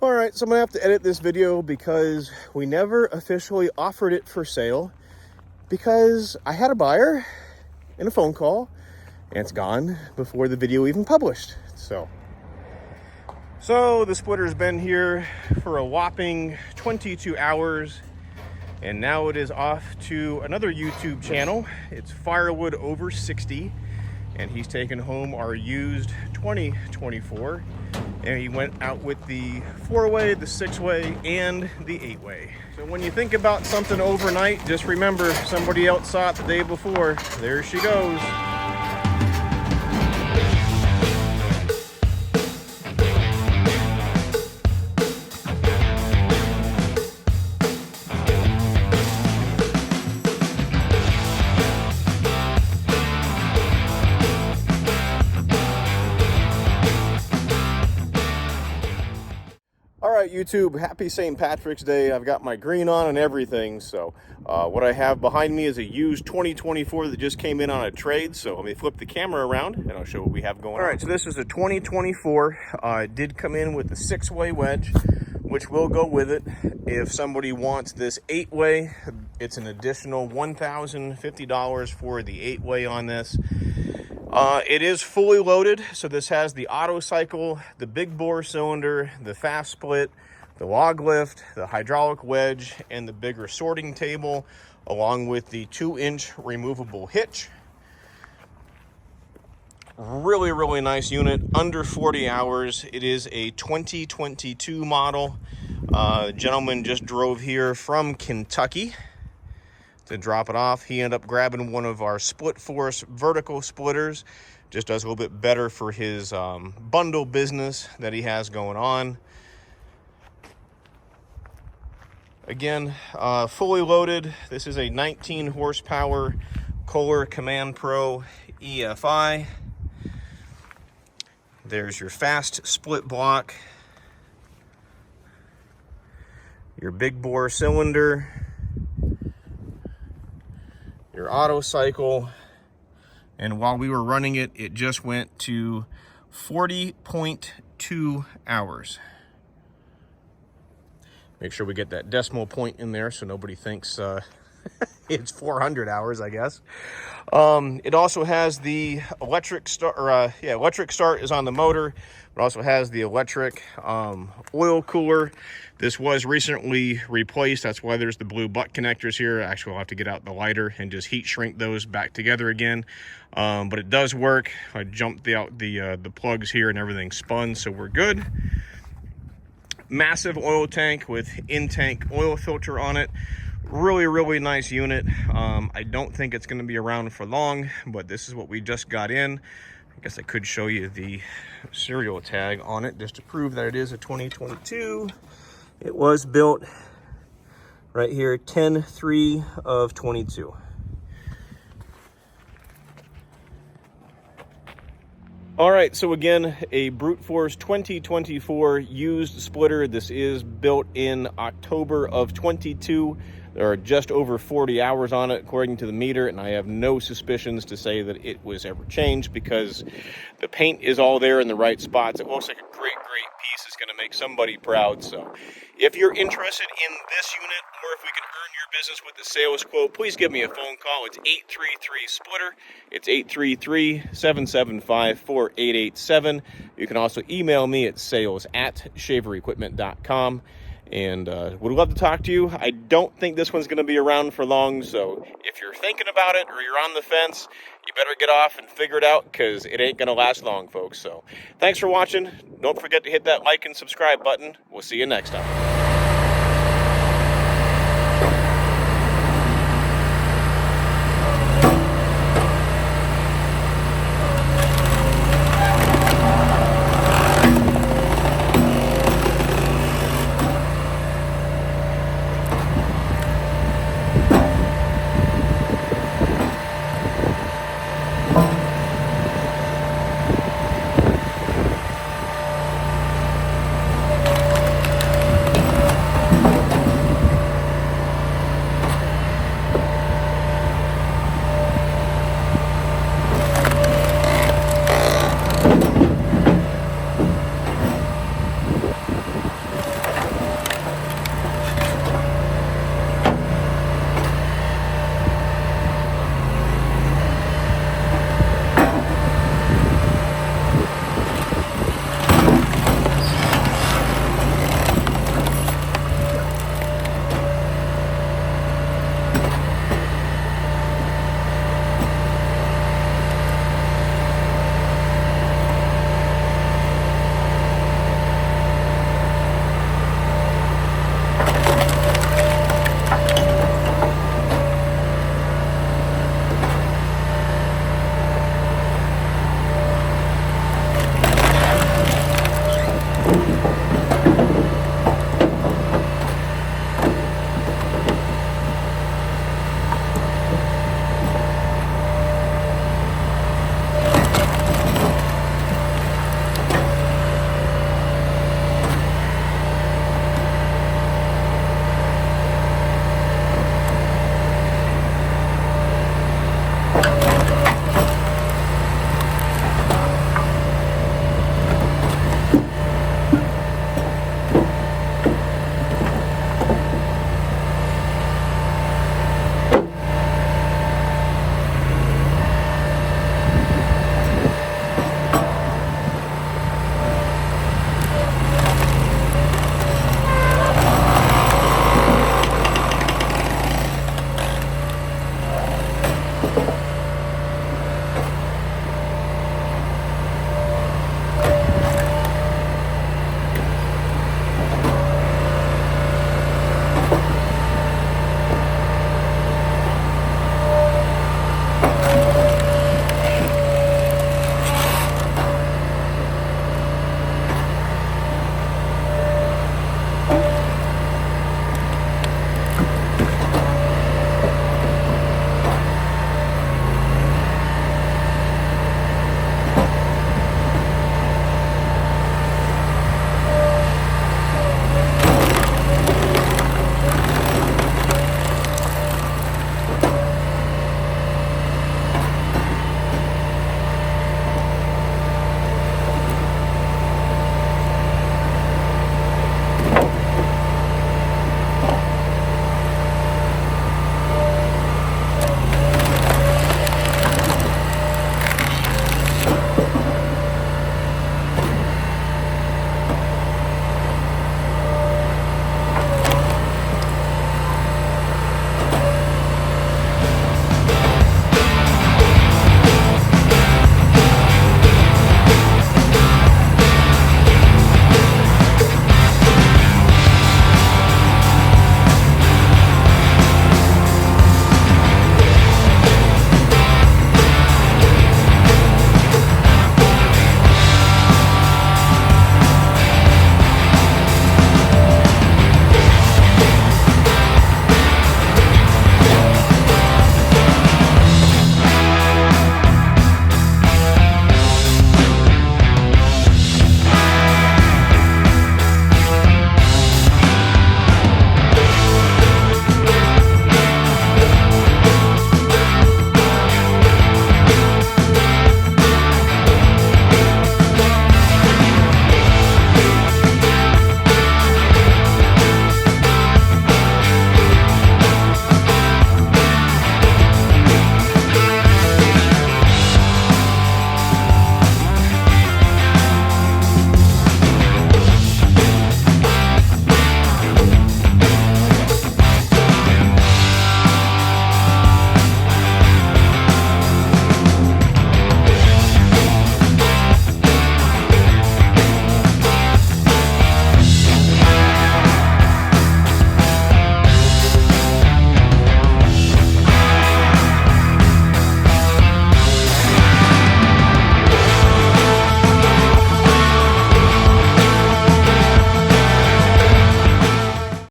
All right, so I'm gonna have to edit this video because we never officially offered it for sale because I had a buyer in a phone call and it's gone before the video even published. So the splitter's been here for a whopping 22 hours and now it is off to another YouTube channel. It's Firewood Over 60 and he's taken home our used 2024 and he went out with the 4-way, the 6-way, and the 8-way. So when you think about something overnight, just remember somebody else saw it the day before. There she goes. All right, YouTube, happy St. Patrick's Day. I've got my green on and everything. So what I have behind me is a used 2024 that just came in on a trade. So let me flip the camera around and I'll show what we have going on. All right, so this is a 2024. It did come in with the 6-way wedge, which will go with it. If somebody wants this 8-way, it's an additional $1,050 for the 8-way on this. It is fully loaded, so this has the auto cycle, the big bore cylinder, the fast split, the log lift, the hydraulic wedge, and the bigger sorting table, along with the 2-inch removable hitch. Really nice unit, under 40 hours. It is a 2022 model. The gentleman just drove here from Kentucky to drop it off. He ended up grabbing one of our SplitForce vertical splitters. Just does a little bit better for his bundle business that he has going on. Again, fully loaded. This is a 19 horsepower Kohler Command Pro EFI. There's your fast split block, your big bore cylinder, your auto cycle, and while we were running it, it just went to 40.2 hours. Make sure we get that decimal point in there so nobody thinks it's 400 hours, I guess. It also has the electric start, electric start is on the motor. It also has the electric oil cooler. This was recently replaced. That's why there's the blue butt connectors here. Actually, I'll have to get out the lighter and just heat shrink those back together again. But it does work. I jumped out the plugs here and everything spun, so we're good. Massive oil tank with in-tank oil filter on it. Really nice unit. I don't think it's going to be around for long, but this is what we just got in. I guess I could show you the serial tag on it just to prove that it is a 2022. It was built right here, 10/3 of 22. All right, so again, a Brute Force 2024 used splitter. This is built in October of 22. There are just over 40 hours on it, according to the meter, and I have no suspicions to say that it was ever changed because the paint is all there in the right spots. It looks like a great piece. It's going to make somebody proud. So if you're interested in this unit, or if we can earn your business with the sales quote, please give me a phone call. It's 833-SPLITTER. It's 833-775-4887. You can also email me at sales@shaverequipment.com. And would love to talk to you. I don't think this one's going to be around for long, so if you're thinking about it or you're on the fence, you better get off and figure it out because it ain't going to last long, folks. So thanks for watching. Don't forget to hit that like and subscribe button. We'll see you next time.